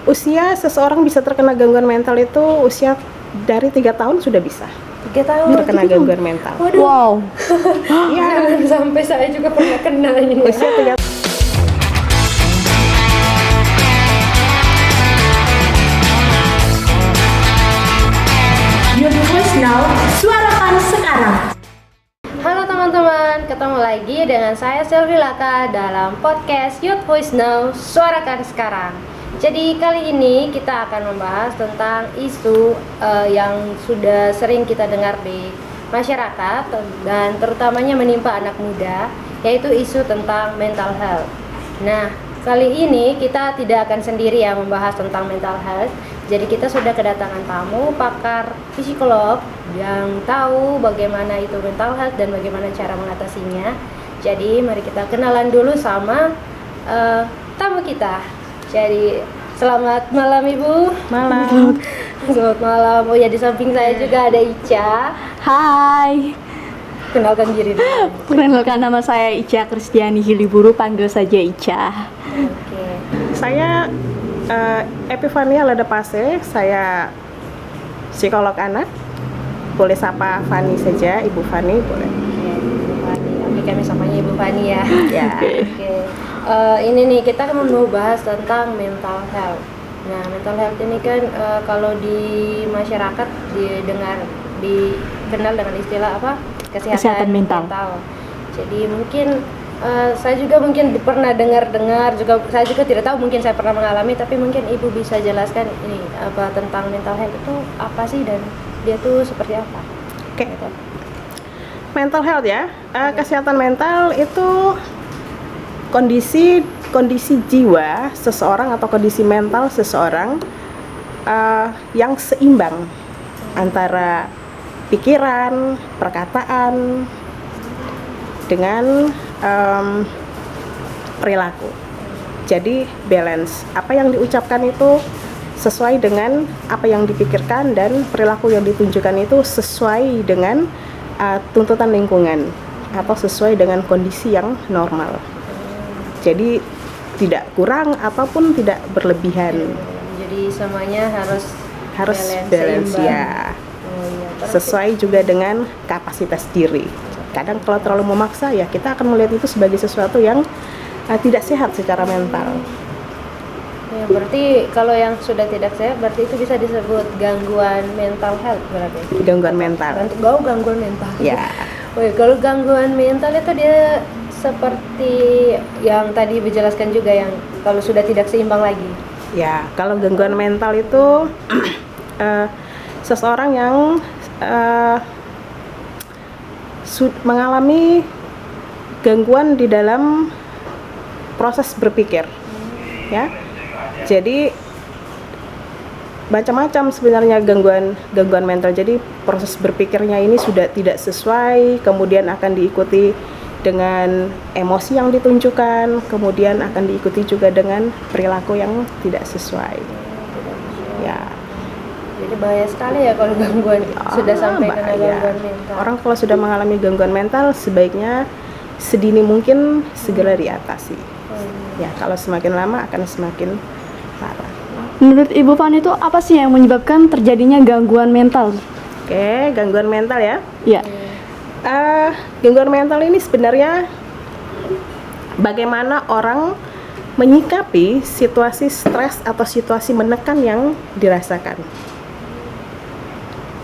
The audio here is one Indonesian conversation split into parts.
Usia seseorang bisa terkena gangguan mental itu usia dari 3 tahun sudah bisa 3 tahun terkena gangguan mental. Waduh. Wow. Jangan sampai saya juga pernah kena ini. Usia 3 Youth Voice Now, suarakan sekarang. Halo teman-teman, ketemu lagi dengan saya Selvi Laka dalam podcast Youth Voice Now, suarakan sekarang. Jadi kali ini kita akan membahas tentang isu yang sudah sering kita dengar di masyarakat dan terutamanya menimpa anak muda, yaitu isu tentang mental health. Nah, kali ini kita tidak akan sendiri ya membahas tentang mental health. Jadi kita sudah kedatangan tamu pakar psikolog yang tahu bagaimana itu mental health dan bagaimana cara mengatasinya. Jadi mari kita kenalan dulu sama tamu kita. Jadi selamat malam Ibu. malam. Selamat malam. Oh ya, di samping saya juga ada Ica. Hai. Kenalkan diri dulu. Perkenalkan, nama saya Ica Kristiani Hiliburu, panggil saja Ica. Oke. Saya Epifania Ladapase, saya psikolog anak. Boleh sapa Fani saja, Ibu Fani boleh. Oke, Ibu Fani. Oke, kami samanya Ibu Fani ya. Ya. Oke. Ini nih kita kan mau bahas tentang mental health. Nah, mental health ini kan kalau di masyarakat dikenal dengan istilah apa? Kesehatan mental. Jadi mungkin saya juga mungkin pernah dengar juga, saya juga tidak tahu, mungkin saya pernah mengalami, tapi mungkin Ibu bisa jelaskan ini apa tentang mental health itu apa sih dan dia tuh seperti apa? Oke. Mental health ya. Kesehatan mental itu kondisi jiwa seseorang atau kondisi mental seseorang yang seimbang antara pikiran, perkataan dengan perilaku. Jadi balance. Apa yang diucapkan itu sesuai dengan apa yang dipikirkan dan perilaku yang ditunjukkan itu sesuai dengan tuntutan lingkungan atau sesuai dengan kondisi yang normal. Jadi tidak kurang ataupun tidak berlebihan. Jadi semuanya harus balance seimbang. ya. Oh, iya. Terus Sesuai juga dengan kapasitas diri. Kadang kalau terlalu memaksa ya kita akan melihat itu sebagai sesuatu yang tidak sehat secara mental. ya, berarti kalau yang sudah tidak sehat berarti itu bisa disebut gangguan mental health berarti. Gangguan mental. Gangguan mental. Ya. Woi, kalau gangguan mental itu dia seperti yang tadi dijelaskan juga, yang kalau sudah tidak seimbang lagi. Ya, kalau gangguan mental itu seseorang yang mengalami gangguan di dalam proses berpikir, ya. Jadi macam-macam sebenarnya gangguan mental. Jadi proses berpikirnya ini sudah tidak sesuai, kemudian akan diikuti dengan emosi yang ditunjukkan, kemudian akan diikuti juga dengan perilaku yang tidak sesuai. Ya. Jadi bahaya sekali ya kalau gangguan sudah sampai kena bahaya. gangguan mental. Orang kalau sudah mengalami gangguan mental sebaiknya sedini mungkin segera diatasi. Ya, kalau semakin lama akan semakin parah. Menurut Ibu Fani itu apa sih yang menyebabkan terjadinya gangguan mental? Oke, gangguan mental ya. Ya. Gangguan mental ini sebenarnya bagaimana orang menyikapi situasi stres atau situasi menekan yang dirasakan.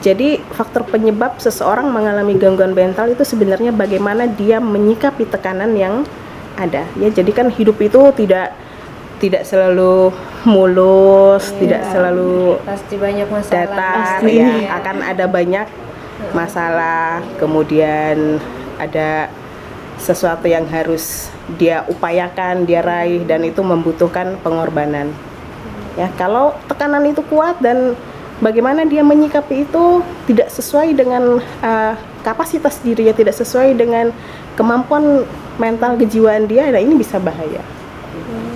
Jadi faktor penyebab seseorang mengalami gangguan mental itu sebenarnya bagaimana dia menyikapi tekanan yang ada. Ya, jadi kan hidup itu tidak selalu mulus, tidak selalu Pasti banyak masalah. datar, Pasti. ya. Akan ada banyak masalah, kemudian ada sesuatu yang harus dia upayakan, dia raih, dan itu membutuhkan pengorbanan. Ya, kalau tekanan itu kuat dan bagaimana dia menyikapi itu tidak sesuai dengan kapasitas dirinya, tidak sesuai dengan kemampuan mental kejiwaan dia, nah ini bisa bahaya.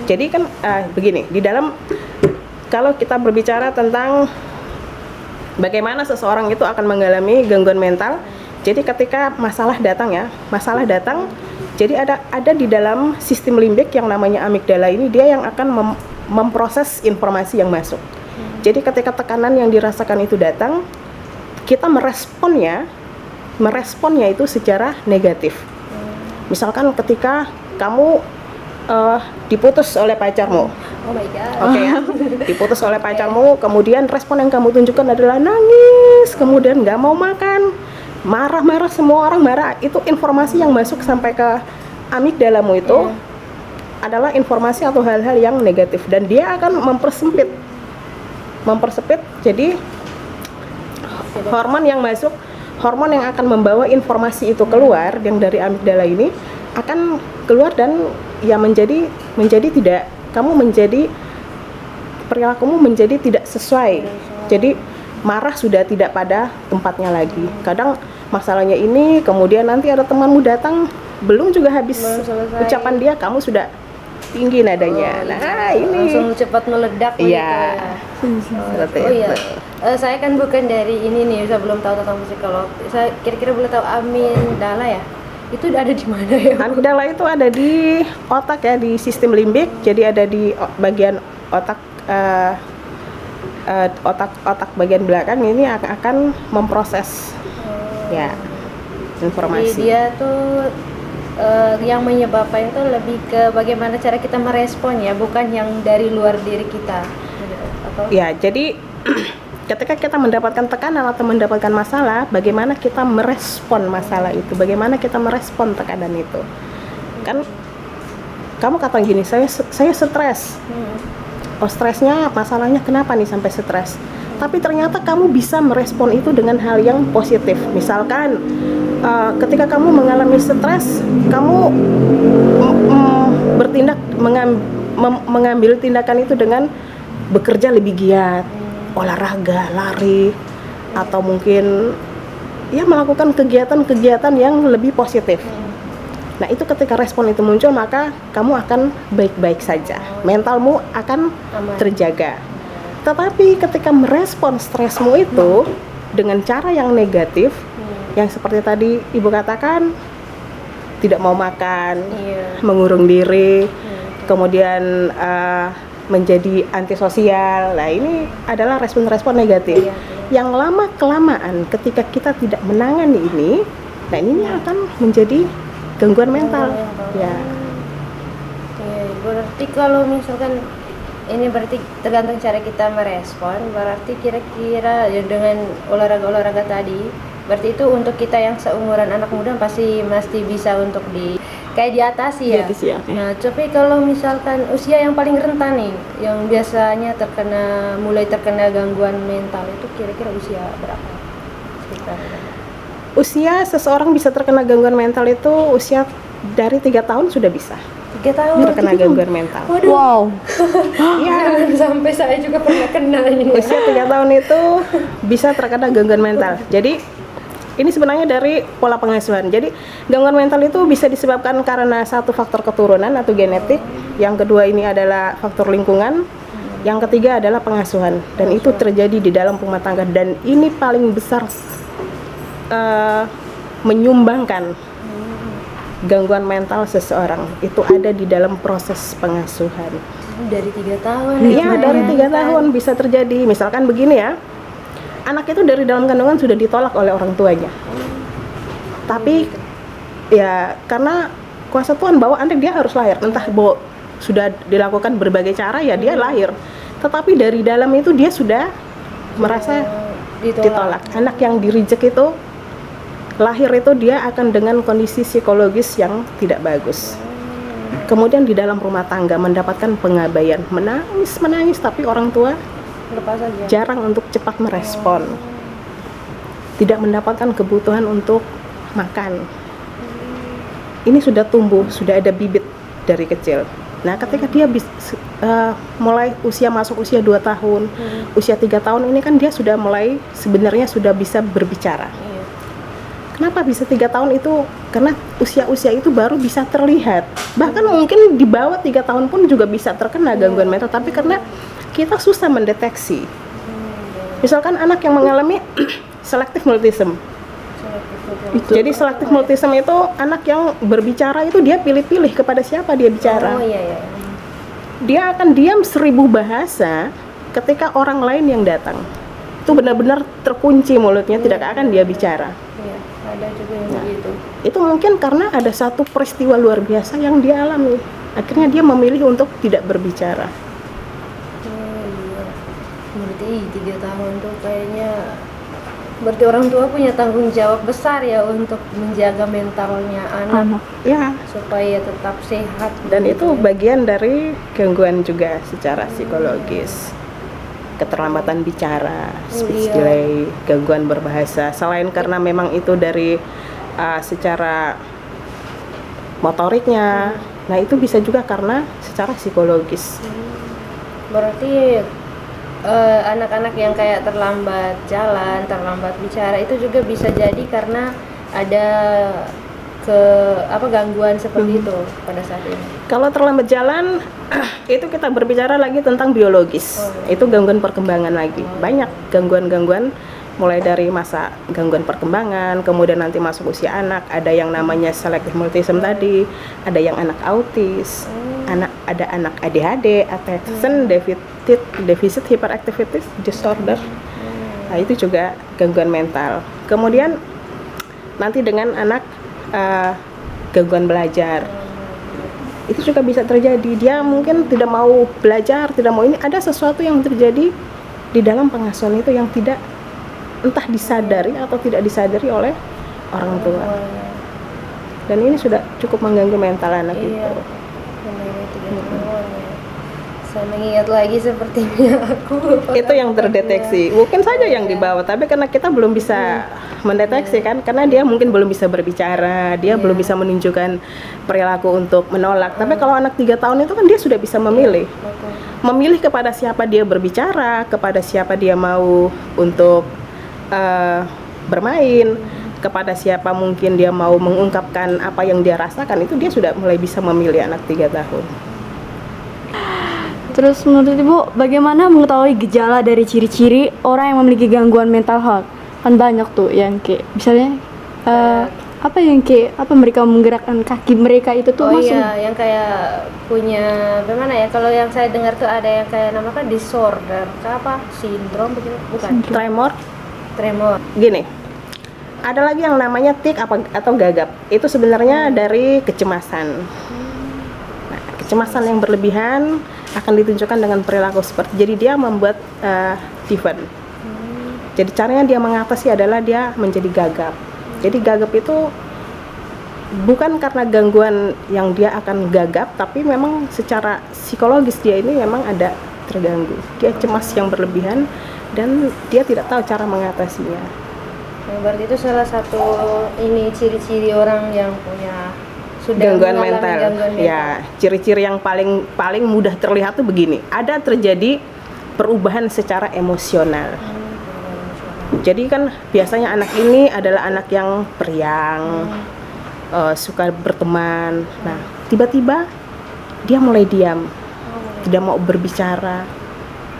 Jadi kan begini, di dalam kalau kita berbicara tentang bagaimana seseorang itu akan mengalami gangguan mental, jadi ketika masalah datang, jadi ada di dalam sistem limbik yang namanya amigdala ini, dia yang akan memproses informasi yang masuk. Jadi ketika tekanan yang dirasakan itu datang, kita meresponnya itu secara negatif. Misalkan ketika kamu diputus oleh pacarmu, Oh my god. oke ya, diputus oleh pacarmu, kemudian respon yang kamu tunjukkan adalah nangis, kemudian nggak mau makan, marah-marah, semua orang marah. Itu informasi yang masuk sampai ke amigdalamu itu adalah informasi atau hal-hal yang negatif, dan dia akan mempersempit. Jadi hormon yang masuk, hormon yang akan membawa informasi itu keluar yang dari amigdala ini akan keluar, dan ya menjadi tidak, perilakumu menjadi tidak sesuai. Jadi marah sudah tidak pada tempatnya lagi. Kadang masalahnya ini, kemudian nanti ada temanmu datang, belum juga habis Belum selesai. ucapan dia, kamu sudah tinggi nadanya. Nah, ini langsung cepat meledak Iya. begitu ya. seperti Oh iya. itu. Saya kan bukan dari ini nih, saya belum tahu tentang psikolog. Saya kira-kira boleh tahu amigdala ya? Itu ada di mana ya? Amigdala itu ada di otak ya, di sistem limbik. Jadi ada di bagian otak otak bagian belakang ini akan memproses ya Jadi informasi. dia tuh yang menyebabkan itu lebih ke bagaimana cara kita merespon ya, bukan yang dari luar diri kita. Atau Ya, jadi ketika kita mendapatkan tekanan atau mendapatkan masalah, bagaimana kita merespon masalah itu? Bagaimana kita merespon tekanan itu? Kan kamu kata gini, saya stres. Oh, stresnya, masalahnya kenapa nih sampai stres? Tapi ternyata kamu bisa merespon itu dengan hal yang positif. Misalkan ketika kamu mengalami stres, kamu bertindak mengambil tindakan itu dengan bekerja lebih giat, olahraga, lari, atau mungkin ya melakukan kegiatan-kegiatan yang lebih positif. Nah, itu ketika respon itu muncul, maka kamu akan baik-baik saja, mentalmu akan terjaga. Tetapi ketika merespon stresmu itu dengan cara yang negatif, yang seperti tadi Ibu katakan, tidak mau makan, mengurung diri, kemudian menjadi antisosial. Nah, ini adalah respon-respon negatif. Yang lama-kelamaan ketika kita tidak menangani ini, nah ini akan menjadi gangguan mental. Ya. Berarti kalau misalkan ini berarti tergantung cara kita merespon. Berarti kira-kira ya dengan olahraga tadi, berarti itu untuk kita yang seumuran anak muda pasti bisa untuk diatasi ya. Nah, tapi kalau misalkan usia yang paling rentan nih, yang biasanya mulai terkena gangguan mental itu kira-kira usia berapa? Sekitar Usia seseorang bisa terkena gangguan mental itu usia dari 3 tahun sudah bisa 3 tahun terkena gangguan mental. Waduh. Wow. Ya, sampai saya juga pernah kena ini. Usia 3 tahun itu bisa terkena gangguan mental. Jadi ini sebenarnya dari pola pengasuhan. Jadi gangguan mental itu bisa disebabkan karena satu faktor keturunan atau genetik, yang kedua ini adalah faktor lingkungan, yang ketiga adalah pengasuhan. Dan itu terjadi di dalam rumah tangga, dan ini paling besar menyumbangkan gangguan mental seseorang itu ada di dalam proses pengasuhan. Dari 3 tahun. Iya, dari 3 tahun bisa terjadi. Misalkan begini ya, anak itu dari dalam kandungan sudah ditolak oleh orang tuanya. Tapi ya karena kuasa Tuhan bahwa anak dia harus lahir, entah bahwa sudah dilakukan berbagai cara ya dia lahir. Tetapi dari dalam itu dia sudah merasa ditolak. Anak yang di-reject itu lahir itu dia akan dengan kondisi psikologis yang tidak bagus. Kemudian di dalam rumah tangga mendapatkan pengabaian, menangis tapi orang tua Lepas aja. jarang untuk cepat merespon. Tidak mendapatkan kebutuhan untuk makan. Ini sudah tumbuh, sudah ada bibit dari kecil. Nah, ketika dia mulai masuk usia 2 tahun, usia 3 tahun ini kan dia sudah mulai sebenarnya sudah bisa berbicara. Kenapa bisa 3 tahun itu? Karena usia-usia itu baru bisa terlihat. Bahkan mungkin di bawah 3 tahun pun juga bisa terkena gangguan mental, tapi karena kita susah mendeteksi. Misalkan anak yang mengalami selective mutism. Jadi selective mutism itu anak yang berbicara itu dia pilih-pilih kepada siapa dia bicara. Oh iya. dia akan diam 1000 bahasa ketika orang lain yang datang. Itu benar-benar terkunci mulutnya, tidak akan dia bicara. Iya, ada juga yang Nah. begitu. Itu mungkin karena ada satu peristiwa luar biasa yang dia alami. Akhirnya dia memilih untuk tidak berbicara. Oh iya. Berarti 3 tahun tuh kayaknya berarti orang tua punya tanggung jawab besar ya untuk menjaga mentalnya anak Ya, supaya tetap sehat. dan gitu itu ya. bagian dari gangguan juga secara psikologis. Keterlambatan bicara, speech iya. delay, gangguan berbahasa. Selain karena memang itu dari secara motoriknya, nah itu bisa juga karena secara psikologis. Berarti anak-anak yang kayak terlambat jalan, terlambat bicara itu juga bisa jadi karena ada gangguan seperti itu pada saat ini. Kalau terlambat jalan, itu kita berbicara lagi tentang biologis. Itu gangguan perkembangan lagi. Banyak gangguan-gangguan, mulai dari masa gangguan perkembangan, kemudian nanti masuk usia anak, ada yang namanya selective mutism tadi, ada yang anak autis, ada anak ADHD, attention deficit hyperactivity disorder. Nah, itu juga gangguan mental. Kemudian nanti dengan anak gangguan belajar, itu juga bisa terjadi. Dia mungkin tidak mau belajar, tidak mau ini. Ada sesuatu yang terjadi di dalam pengasuhan itu yang tidak entah disadari atau tidak disadari oleh orang tua. Dan ini sudah cukup mengganggu mental anak Iya. itu. Umurnya 3 tahun ya. Saya mengingat lagi sepertinya aku. Itu yang terdeteksi. Mungkin saja yang dibawa, tapi karena kita belum bisa mendeteksi kan, karena dia mungkin belum bisa berbicara, dia belum bisa menunjukkan perilaku untuk menolak. Tapi kalau anak 3 tahun itu kan dia sudah bisa memilih. Betul. Memilih kepada siapa dia berbicara, kepada siapa dia mau untuk bermain, kepada siapa mungkin dia mau mengungkapkan apa yang dia rasakan, itu dia sudah mulai bisa memilih anak 3 tahun. Terus menurut Ibu, bagaimana mengetahui gejala dari ciri-ciri orang yang memiliki gangguan mental health? Kan banyak tuh yang kayak misalnya apa mereka menggerakkan kaki mereka itu tuh langsung. Iya, yang kayak punya bagaimana ya? Kalau yang saya dengar tuh ada yang kayak namakan disorder, apa? Sindrom begitu? Bukan. Tremor. Gini, ada lagi yang namanya tik atau gagap. Itu sebenarnya dari kecemasan. Nah, kecemasan yang berlebihan akan ditunjukkan dengan perilaku seperti, jadi dia membuat defense. Jadi caranya dia mengatasi adalah dia menjadi gagap. Jadi gagap itu bukan karena gangguan yang dia akan gagap, tapi memang secara psikologis dia ini memang ada terganggu. Dia cemas yang berlebihan dan dia tidak tahu cara mengatasinya. Nah, berarti itu salah satu ini ciri-ciri orang yang punya sudah Gangguan mengalami mental. gangguan mental. Ya, ciri-ciri yang paling mudah terlihat tuh begini. Ada terjadi perubahan secara emosional. Jadi kan biasanya anak ini adalah anak yang periang, suka berteman. Nah, tiba-tiba dia mulai diam, tidak mau berbicara.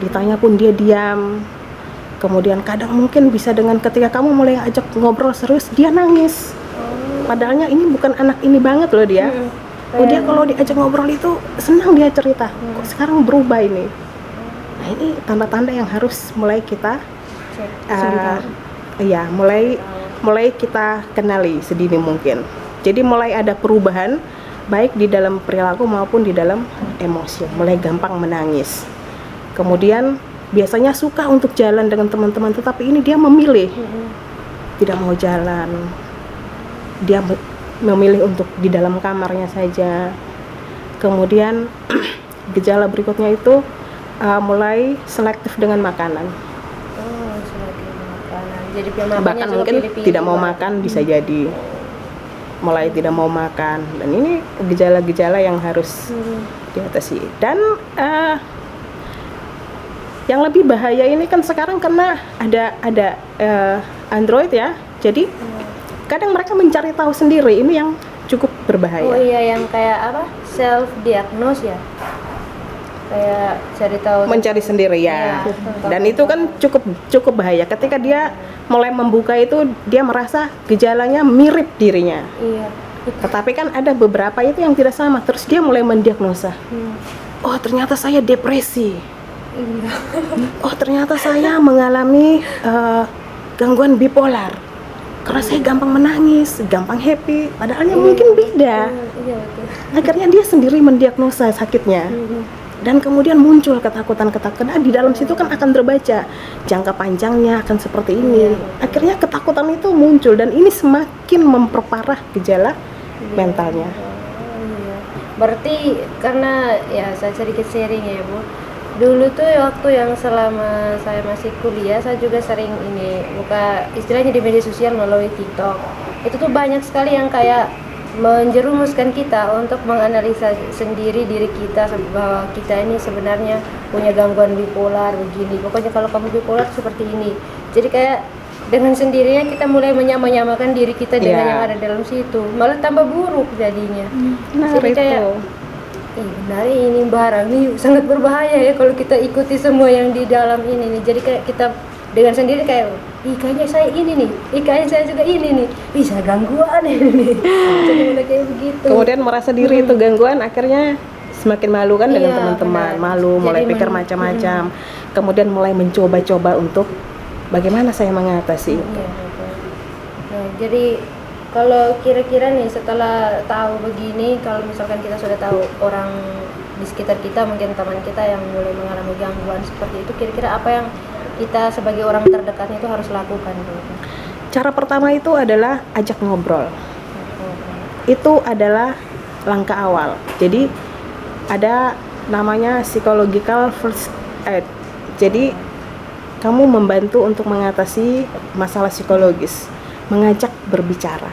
Ditanya pun dia diam. Kemudian kadang mungkin bisa dengan ketika kamu mulai ajak ngobrol serius, dia nangis. Padahalnya ini bukan anak ini banget loh dia. Dia kalau diajak ngobrol itu senang dia cerita. Kok sekarang berubah ini? Nah, ini tanda-tanda yang harus mulai kita mulai kita kenali sedini mungkin. Jadi mulai ada perubahan baik di dalam perilaku maupun di dalam emosi. Mulai gampang menangis. Kemudian biasanya suka untuk jalan dengan teman-teman, tetapi ini dia memilih tidak mau jalan. Dia memilih untuk di dalam kamarnya saja. Kemudian gejala berikutnya itu mulai selektif dengan makanan. Selektif makanan. Jadi Bahkan mungkin tidak mau makan bisa jadi. Mulai tidak mau makan, dan ini gejala-gejala yang harus diatasi. Dan yang lebih bahaya ini kan sekarang karena ada Android ya, jadi kadang mereka mencari tahu sendiri, ini yang cukup berbahaya. Oh iya, yang kayak apa? Self diagnose ya. Kayak cari tahu. Mencari sendiri ya. Iya, Dan itu kan cukup bahaya. Ketika dia mulai membuka itu, dia merasa gejalanya mirip dirinya. Iya. Tetapi kan ada beberapa itu yang tidak sama. Terus dia mulai mendiagnosa. oh ternyata saya depresi, Iya. oh ternyata saya mengalami gangguan bipolar, karena saya gampang menangis, gampang happy, padahalnya mungkin beda. Iya betul. Akhirnya dia sendiri mendiagnosa sakitnya. Dan kemudian muncul ketakutan-ketakutan. Di dalam situ kan akan terbaca jangka panjangnya akan seperti ini. Akhirnya ketakutan itu muncul dan ini semakin memperparah gejala mentalnya. Oh, iya. Berarti karena ya saya sedikit sharing ya Bu. Dulu tuh waktu yang selama saya masih kuliah, saya juga sering ini buka istilahnya di media sosial melalui TikTok. Itu tuh banyak sekali yang kayak menjerumuskan kita untuk menganalisa sendiri diri kita bahwa kita ini sebenarnya punya gangguan bipolar begini. Pokoknya kalau kamu bipolar seperti ini. Jadi kayak dengan sendirinya kita mulai menyamakan diri kita dengan yang ada dalam situ. Malah tambah buruk jadinya. Jadi kayak benar ini barang ini sangat berbahaya ya kalau kita ikuti semua yang di dalam ini nih. Jadi kayak kita dengan sendiri kayak kayaknya saya ini nih, kayaknya saya juga ini nih, bisa gangguan ini nih. Jadi mulai kayak begitu. Kemudian merasa diri itu gangguan, akhirnya semakin malu kan dengan Iya, teman-teman, benar. malu, mulai Jadi pikir macam-macam. Kemudian mulai mencoba-coba untuk bagaimana saya mengatasi. Iya, betul. Nah, jadi kalau kira-kira nih setelah tahu begini, kalau misalkan kita sudah tahu orang di sekitar kita, mungkin teman kita yang mulai mengalami gangguan seperti itu, kira-kira apa yang kita sebagai orang terdekatnya itu harus lakukan? Cara pertama itu adalah ajak ngobrol. Itu adalah langkah awal. Jadi ada namanya psychological first aid. Jadi kamu membantu untuk mengatasi masalah psikologis, mengajak berbicara.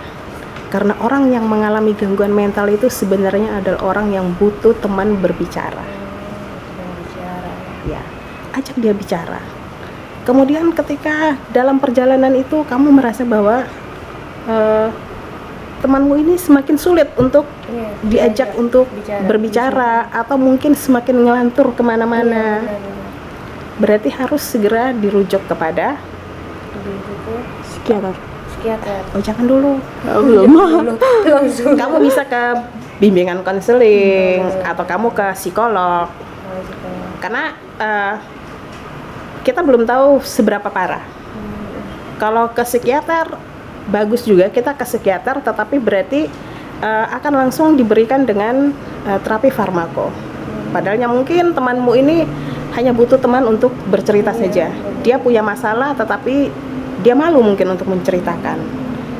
Karena orang yang mengalami gangguan mental itu sebenarnya adalah orang yang butuh teman berbicara. Ya, ajak dia bicara. Kemudian ketika dalam perjalanan itu kamu merasa bahwa temanmu ini semakin sulit untuk diajak untuk berbicara atau mungkin semakin ngelantur kemana-mana, berarti harus segera dirujuk kepada psikiater. Oh jangan dulu, Belum. Langsung. kamu bisa ke bimbingan konseling atau kamu ke psikolog, karena kita belum tahu seberapa parah. Kalau ke psikiater bagus juga kita ke psikiater, tetapi berarti akan langsung diberikan dengan terapi farmako. Padahalnya mungkin temanmu ini hanya butuh teman untuk bercerita saja. Dia punya masalah tetapi dia malu mungkin untuk menceritakan.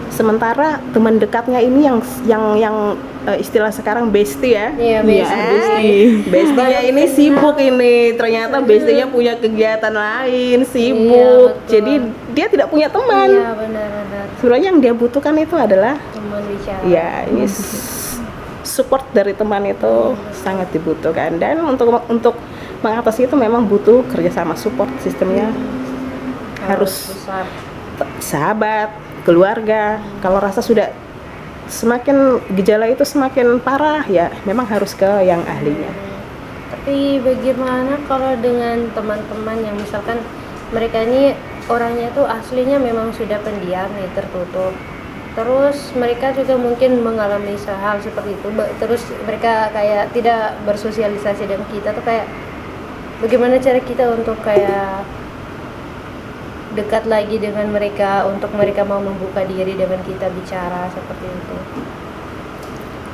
Sementara teman dekatnya ini yang istilah sekarang bestie ya. Iya, Bestie-nya ini sibuk ini. Ternyata bestie-nya punya kegiatan lain, sibuk. Iya, betul. Jadi dia tidak punya teman. Iya, benar-benar. Sebenarnya yang dia butuhkan itu adalah Teman bicara. ya, ini support dari teman itu sangat dibutuhkan. Dan untuk mengatasi itu memang butuh kerjasama, support sistemnya harus besar. sahabat, keluarga. Kalau rasa sudah semakin gejala itu semakin parah, ya memang harus ke yang ahlinya. Tapi bagaimana kalau dengan teman-teman yang misalkan mereka ini orangnya tuh aslinya memang sudah pendiam nih, tertutup. Terus mereka juga mungkin mengalami hal seperti itu. Terus mereka kayak tidak bersosialisasi dengan kita tuh kayak bagaimana cara kita untuk kayak dekat lagi dengan mereka, untuk mereka mau membuka diri dengan kita bicara seperti itu.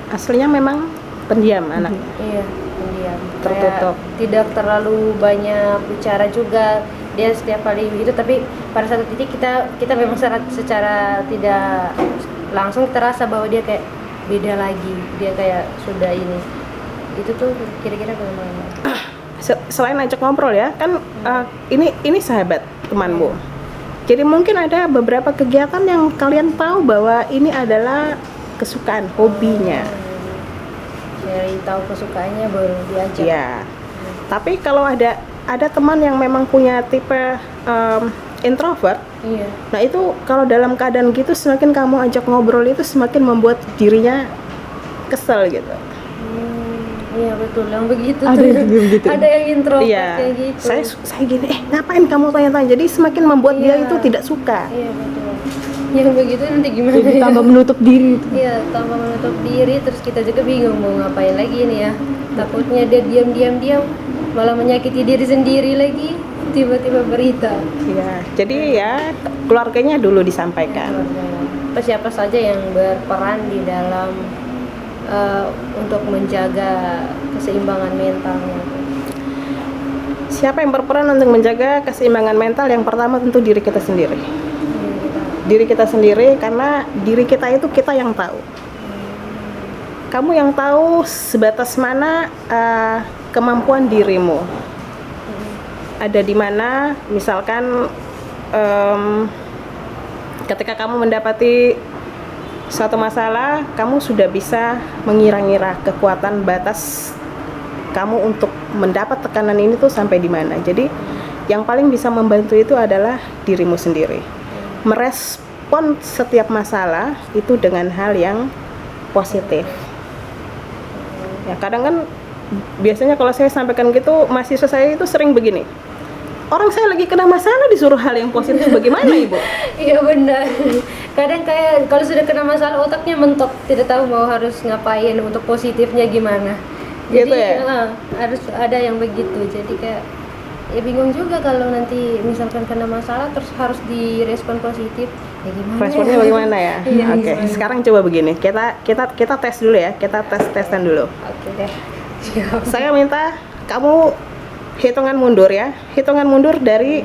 Aslinya memang pendiam anak. Iya, pendiam. Tertutup. Kayak tidak terlalu banyak bicara juga. Dia setiap kali itu, tapi pada satu titik kita memang secara tidak langsung terasa bahwa dia kayak beda lagi. Dia kayak sudah ini. Itu tuh kira-kira bagaimana? Selain ajak ngobrol ya, kan ini sahabat temanmu. Jadi mungkin ada beberapa kegiatan yang kalian tahu bahwa ini adalah kesukaan, hobinya. Dari tahu kesukaannya baru diajak. Ya. Tapi kalau ada teman yang memang punya tipe introvert, Iya. nah itu kalau dalam keadaan gitu semakin kamu ajak ngobrol itu semakin membuat dirinya kesel gitu. Iya betul, yang begitu Ada tuh. yang begitu. Ada yang introvert Iya. kayak gitu. Saya gini, ngapain kamu tanya-tanya? Jadi semakin membuat dia Iya. itu tidak suka. Iya betul. yang begitu nanti gimana Jadi ya? tambah menutup diri itu. Iya, tambah menutup diri, terus kita juga bingung mau ngapain lagi nih ya. Takutnya dia diam malah menyakiti diri sendiri lagi, tiba-tiba berita. Ya, jadi ya keluarganya dulu disampaikan. Siapa saja yang berperan di dalam untuk menjaga keseimbangan mentalnya? Siapa yang berperan untuk menjaga keseimbangan mental? Yang pertama tentu diri kita sendiri. Diri kita sendiri, karena diri kita itu kita yang tahu. Kamu yang tahu sebatas mana kemampuan dirimu. Ada di mana, misalkan ketika kamu mendapati suatu masalah, kamu sudah bisa mengira-ngira kekuatan batas kamu untuk mendapat tekanan ini tuh sampai di mana. Jadi yang paling bisa membantu itu adalah dirimu sendiri. Merespon setiap masalah itu dengan hal yang positif. Ya, kadang kan biasanya kalau saya sampaikan gitu, mahasiswa saya itu sering begini. Orang saya lagi kena masalah disuruh hal yang positif, bagaimana Ibu? Iya benar. Kadang kayak kalau sudah kena masalah otaknya mentok, tidak tahu mau harus ngapain untuk positifnya gimana. Jadi Gitu ya? harus ada yang begitu. Jadi kayak ya bingung juga kalau nanti misalkan kena masalah terus harus direspon positif. Ya gimana? Responnya bagaimana ya? Iya, Oke, gimana? sekarang coba begini. Kita tes dulu ya. Kita tesan dulu. Oke deh. Siap. Saya minta kamu hitungan mundur ya. Hitungan mundur dari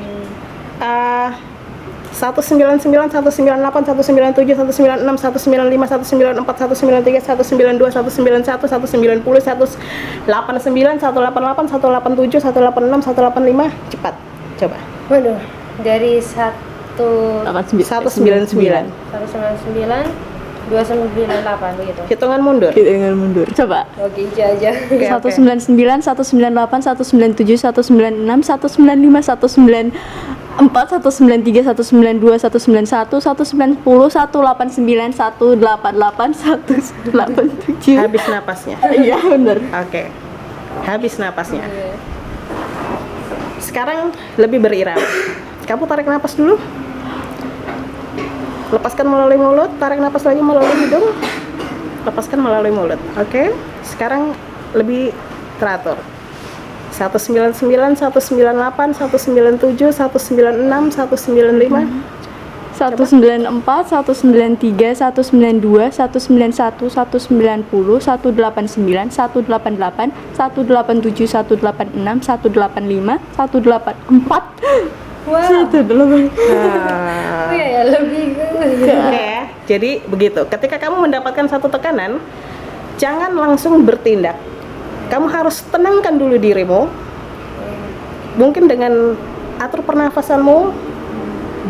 199, 198, 197, 196, 195, 194, 193, 192, 191, 190, 189, 188, 187, 186, 185. Cepat. Coba. Waduh, dari 199. 199, 298 begitu. Hitungan mundur. Hitungan mundur. Coba. Oke, aja. Oke, oke. 199, 198, 197, 196, 195, 194, 193, 192, 191, 190, 189, 188, 187. Habis napasnya. Iya benar. Oke. Habis napasnya. Sekarang lebih berirama. Kamu tarik napas dulu. Lepaskan melalui mulut, tarik napas lagi melalui hidung. Lepaskan melalui mulut. Oke. Sekarang lebih teratur. 199, 198, 197, 196, 195. 194, 193, 192, 191, 190, 189, 188, 187, 186, 185, 184. Wow. 188. Oh ya, lebih Oke ya. Jadi begitu. Ketika kamu mendapatkan satu tekanan, jangan langsung bertindak. Kamu harus tenangkan dulu dirimu. Mungkin dengan atur pernafasanmu,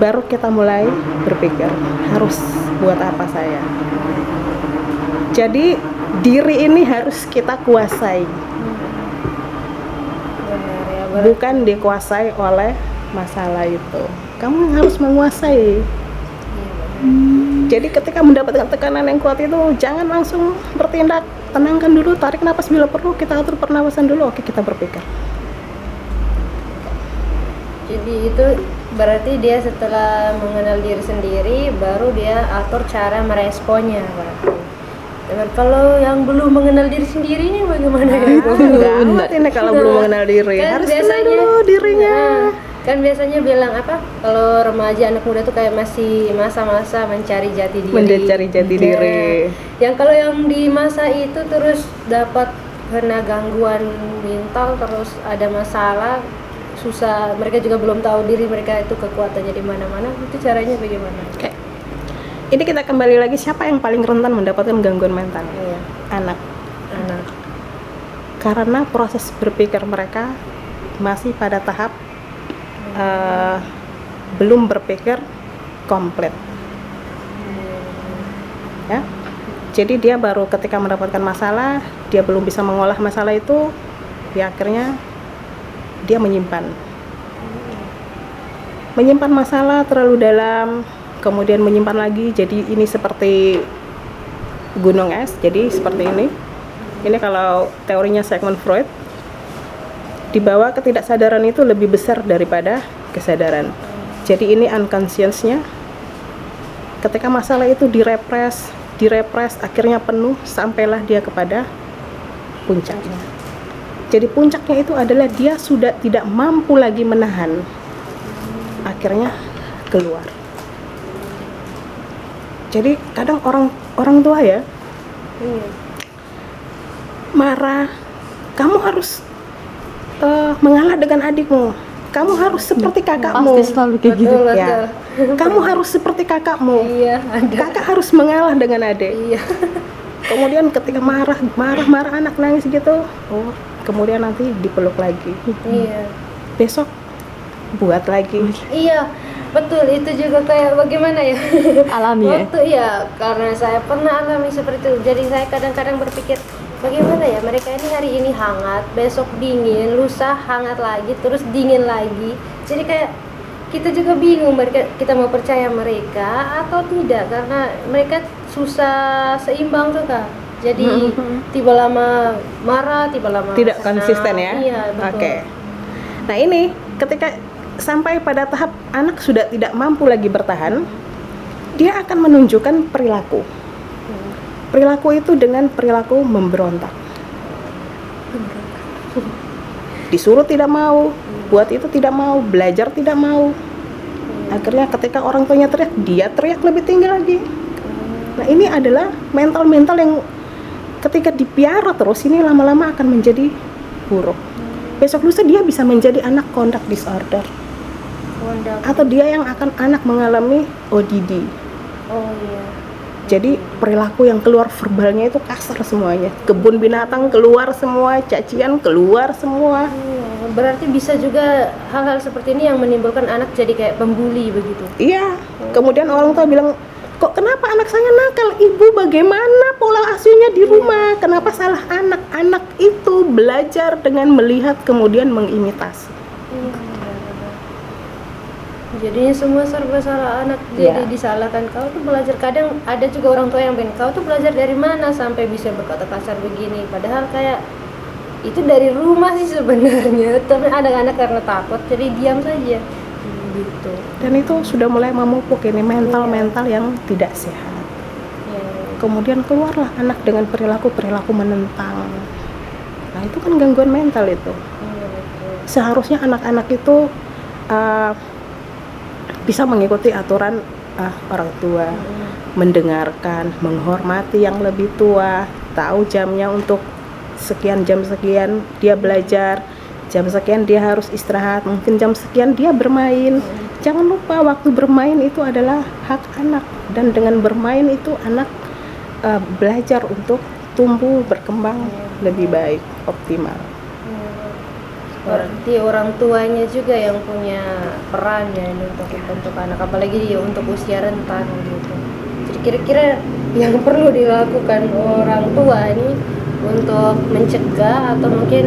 baru kita mulai berpikir harus buat apa saya. Jadi diri ini harus kita kuasai, benar ya, bukan dikuasai oleh masalah itu. Kamu harus menguasai. Jadi ketika mendapatkan tekanan yang kuat itu, jangan langsung bertindak. Tenangkan dulu, tarik napas bila perlu, kita atur pernapasan dulu. Oke, kita berpikir. Jadi itu berarti dia setelah mengenal diri sendiri baru dia atur cara meresponnya berarti. Dan kalau yang belum mengenal diri sendiri ini bagaimana ya? Enggak, ini kalau belum mengenal diri. Kan Harus kenal dulu dirinya. Kan biasanya bilang apa? Kalau remaja anak muda tuh kayak masih masa-masa mencari jati diri. Mencari jati Ya. diri. Yang kalau yang di masa itu terus dapat kena gangguan mental, terus ada masalah, susah, mereka juga belum tahu diri mereka itu kekuatannya di mana-mana, itu caranya bagaimana? Oke. Ini kita kembali lagi, siapa yang paling rentan mendapatkan gangguan mental? Iya. Anak. Anak. Karena proses berpikir mereka masih pada tahap belum berpikir komplit. Ya. Jadi dia baru ketika mendapatkan masalah, dia belum bisa mengolah masalah itu, ya akhirnya dia menyimpan masalah terlalu dalam, kemudian menyimpan lagi. Jadi ini seperti gunung es. Jadi seperti ini kalau teorinya Sigmund Freud, di bawah ketidaksadaran itu lebih besar daripada kesadaran. Jadi ini unconscious-nya Ketika masalah itu direpres, akhirnya penuh, sampailah dia kepada puncaknya. Jadi puncaknya itu adalah dia sudah tidak mampu lagi menahan, akhirnya keluar. Jadi kadang orang tua ya marah, kamu harus mengalah dengan adikmu, kamu harus seperti kakakmu. Pasti selalu kayak gitu. Betul. Ya, kamu harus seperti kakakmu. Iya, ada. Kakak harus mengalah dengan adik. Iya. Kemudian ketika marah anak nangis gitu, kemudian nanti dipeluk lagi. Iya. Besok buat lagi. Iya, betul. Itu juga kayak bagaimana ya? Alami ya. Waktu ya, karena saya pernah alami seperti itu. Jadi saya kadang-kadang berpikir, bagaimana ya mereka ini hari ini hangat, besok dingin, lusa hangat lagi, terus dingin lagi. Jadi kayak kita juga bingung kita mau percaya mereka atau tidak, karena mereka susah seimbang tuh Kak. Jadi tiba lama marah, tiba lama Tidak senang. konsisten ya. Iya, betul. Oke. Nah ini ketika sampai pada tahap anak sudah tidak mampu lagi bertahan, dia akan menunjukkan perilaku. Perilaku itu dengan perilaku memberontak. Disuruh tidak mau, buat itu tidak mau, belajar tidak mau. Akhirnya ketika orang tuanya teriak, dia teriak lebih tinggi lagi. Nah ini adalah mental-mental yang ketika dipiara terus ini lama-lama akan menjadi buruk. Besok lusa dia bisa menjadi anak conduct disorder, atau dia yang akan anak mengalami ODD. Oh iya. Jadi perilaku yang keluar verbalnya itu kasar semuanya. Kebun binatang keluar semua, cacian keluar semua. Berarti bisa juga hal-hal seperti ini yang menimbulkan anak jadi kayak pembuli begitu. Iya. Kemudian orang tua bilang, kok kenapa anak saya nakal? Ibu bagaimana pola asuhnya di rumah? Kenapa salah anak? Anak itu belajar dengan melihat kemudian mengimitasi. Jadinya semua serba salah anak, jadi disalahkan. Kau tuh belajar, kadang ada juga orang tua yang bilang, kau tuh belajar dari mana sampai bisa berkata kasar begini, padahal kayak itu dari rumah sih sebenarnya, tapi anak-anak karena takut jadi diam saja gitu. Dan itu sudah mulai memupuk ini mental-mental yang tidak sehat. Kemudian keluarlah anak dengan perilaku menentang. Nah itu kan gangguan mental itu. Seharusnya anak-anak itu bisa mengikuti aturan orang tua, mendengarkan, menghormati yang lebih tua, tahu jamnya untuk sekian jam sekian dia belajar, jam sekian dia harus istirahat, mungkin jam sekian dia bermain. Jangan lupa waktu bermain itu adalah hak anak, dan dengan bermain itu anak belajar untuk tumbuh berkembang lebih baik, optimal. Berarti orang tuanya juga yang punya peran ya untuk membentuk anak, apalagi untuk usia rentan gitu. Jadi kira-kira yang perlu dilakukan orang tua ini untuk mencegah atau mungkin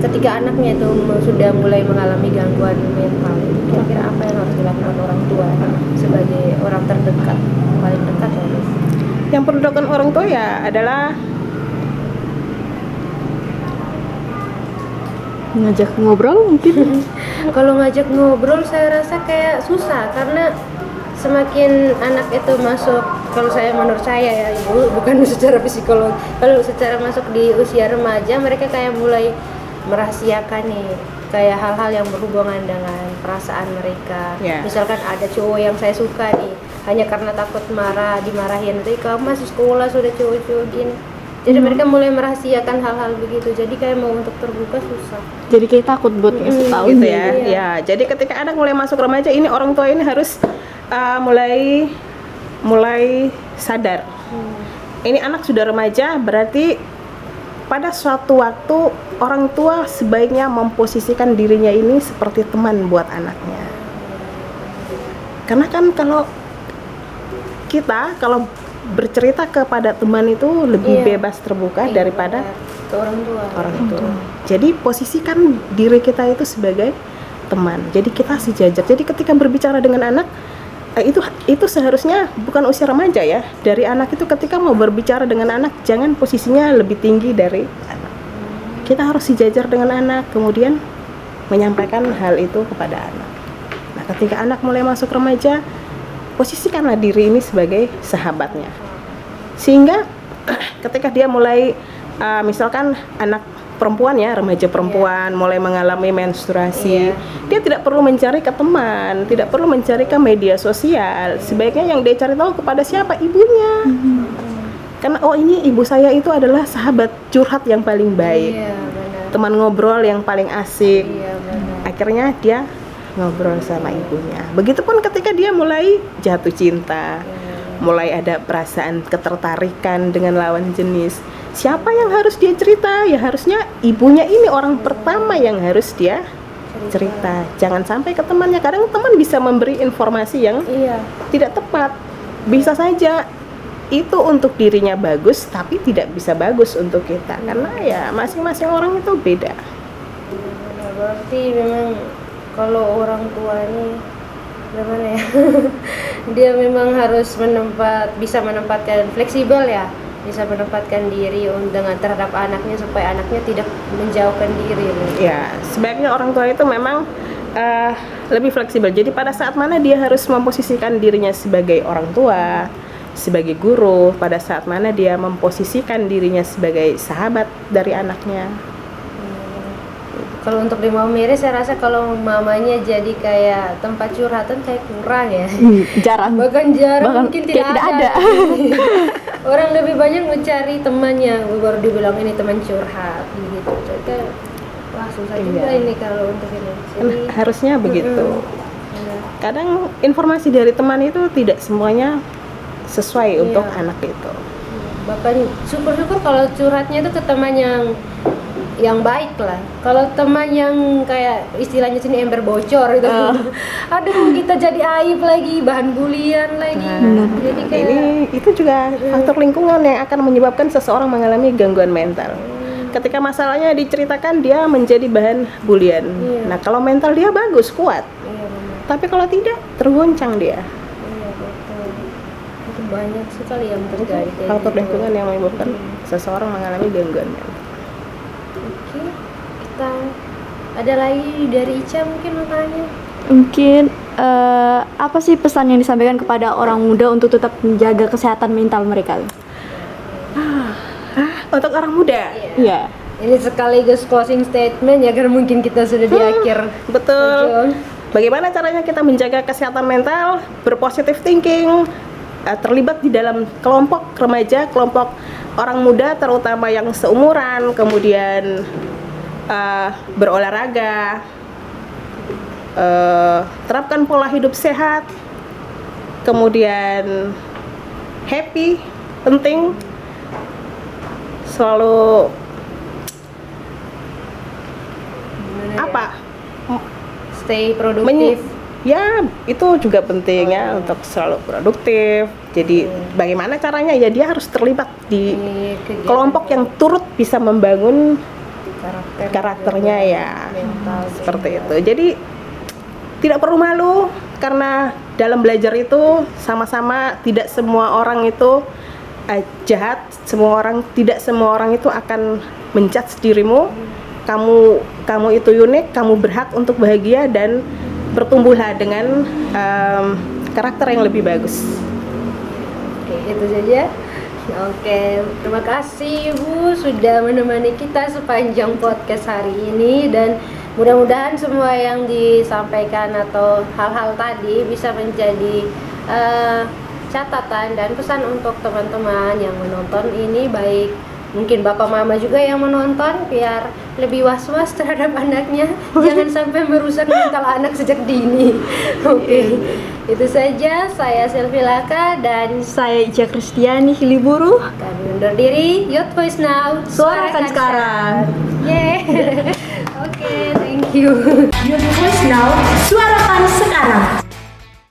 ketika anaknya itu sudah mulai mengalami gangguan mental, kira-kira apa yang harus dilakukan orang tua sebagai orang terdekat, paling dekat ya? Yang perlu dilakukan orang tua ya adalah Ngajak ngobrol mungkin. Kalau ngajak ngobrol saya rasa kayak susah, karena semakin anak itu masuk, kalau menurut saya ya ibu, bukan secara psikologi, kalau secara masuk di usia remaja mereka kayak mulai merahasiakan nih kayak hal-hal yang berhubungan dengan perasaan mereka. Misalkan ada cowok yang saya suka nih, hanya karena takut dimarahin, tapi kamu masih sekolah sudah cowok-cowok gini. Jadi mereka mulai merahasiakan hal-hal begitu. Jadi kayak mau untuk terbuka susah. Jadi kayak takut buat ngasih tahu gitu nih. ya. Ya, jadi ketika anak mulai masuk remaja ini orang tua ini harus mulai sadar. Ini anak sudah remaja, berarti pada suatu waktu orang tua sebaiknya memposisikan dirinya ini seperti teman buat anaknya. Karena kan kalau bercerita kepada teman itu lebih bebas terbuka daripada ke orang tua. Jadi posisikan diri kita itu sebagai teman. Jadi kita sejajar. Jadi ketika berbicara dengan anak itu seharusnya bukan usia remaja ya. Dari anak itu ketika mau berbicara dengan anak jangan posisinya lebih tinggi dari anak. Kita harus sejajar dengan anak, kemudian menyampaikan hal itu kepada anak. Nah, ketika anak mulai masuk remaja, posisikanlah diri ini sebagai sahabatnya. Sehingga ketika dia mulai misalkan anak perempuan ya, remaja perempuan mulai mengalami menstruasi, dia tidak perlu mencari ke teman, tidak perlu mencari ke media sosial. Sebaiknya yang dia cari tahu kepada siapa? Ibunya. Karena oh ini ibu saya itu adalah sahabat curhat yang paling baik, teman ngobrol yang paling asik. Akhirnya dia ngobrol sama ibunya. Begitupun ketika dia mulai jatuh cinta, mulai ada perasaan ketertarikan dengan lawan jenis, siapa yang harus dia cerita? Ya harusnya ibunya ini orang pertama yang harus dia cerita. Jangan sampai ke temannya. Kadang teman bisa memberi informasi yang tidak tepat. Bisa saja itu untuk dirinya bagus, tapi tidak bisa bagus untuk kita. Karena ya masing-masing orang itu beda. Berarti memang kalau orang tua ini gimana ya? Dia memang harus bisa menempatkan fleksibel ya, bisa menempatkan diri dengan terhadap anaknya supaya anaknya tidak menjauhkan diri. Ya, sebaiknya orang tua itu memang lebih fleksibel. Jadi pada saat mana dia harus memposisikan dirinya sebagai orang tua, sebagai guru, pada saat mana dia memposisikan dirinya sebagai sahabat dari anaknya. Kalau untuk di Mama Mary saya rasa kalau mamanya jadi kayak tempat curhatan kayak kurang ya. Jarang. Bahkan mungkin tidak ada. ada. Orang lebih banyak mencari temannya, baru dibilang ini teman curhat gitu. Jadi wah susah juga ini kalau untuk ini. Jadi, harusnya begitu. Kadang informasi dari teman itu tidak semuanya sesuai untuk anak itu. Bahkan syukur-syukur kalau curhatnya itu ke teman yang baik lah. Kalau teman yang kayak istilahnya sini ember bocor itu, aduh kita jadi aib lagi, bahan bulian lagi. Jadi kayak itu juga faktor lingkungan yang akan menyebabkan seseorang mengalami gangguan mental. Ketika masalahnya diceritakan, dia menjadi bahan bulian. Nah kalau mental dia bagus, kuat, tapi kalau tidak, tergoncang dia. Itu banyak sekali yang terjadi. Faktor lingkungan yang menyebabkan seseorang mengalami gangguan mental. Kita ada lagi dari Ica mungkin mau tanya. Mungkin apa sih pesan yang disampaikan kepada orang muda untuk tetap menjaga kesehatan mental mereka? Untuk orang muda? Iya. Ini sekaligus closing statement ya, karena mungkin kita sudah di akhir. Betul. Bagaimana caranya kita menjaga kesehatan mental? Berpositif thinking, terlibat di dalam kelompok remaja, kelompok orang muda terutama yang seumuran, kemudian berolahraga, terapkan pola hidup sehat, kemudian happy, penting, selalu stay produktif. Ya itu juga penting ya, untuk selalu produktif. Jadi bagaimana caranya ya, dia harus terlibat di kelompok yang turut bisa membangun karakternya ya, seperti itu. Jadi tidak perlu malu, karena dalam belajar itu sama-sama, tidak semua orang itu jahat, tidak semua orang itu akan menjudge dirimu. Kamu itu unik, kamu berhak untuk bahagia dan bertumbuhlah dengan karakter yang lebih bagus. Oke, itu saja. Oke, terima kasih Bu sudah menemani kita sepanjang podcast hari ini, dan mudah-mudahan semua yang disampaikan atau hal-hal tadi bisa menjadi catatan dan pesan untuk teman-teman yang menonton ini, baik mungkin bapak mama juga yang menonton, biar lebih was-was terhadap anaknya, jangan sampai merusak mental anak sejak dini. Oke. Itu saja, saya Selvi Laka dan Saya Ica Kristiani Hiliburu. kami undur diri. Youth Voice Now, Suarakan sekarang. Yeay. Oke, thank you. Youth Voice Now, suarakan sekarang.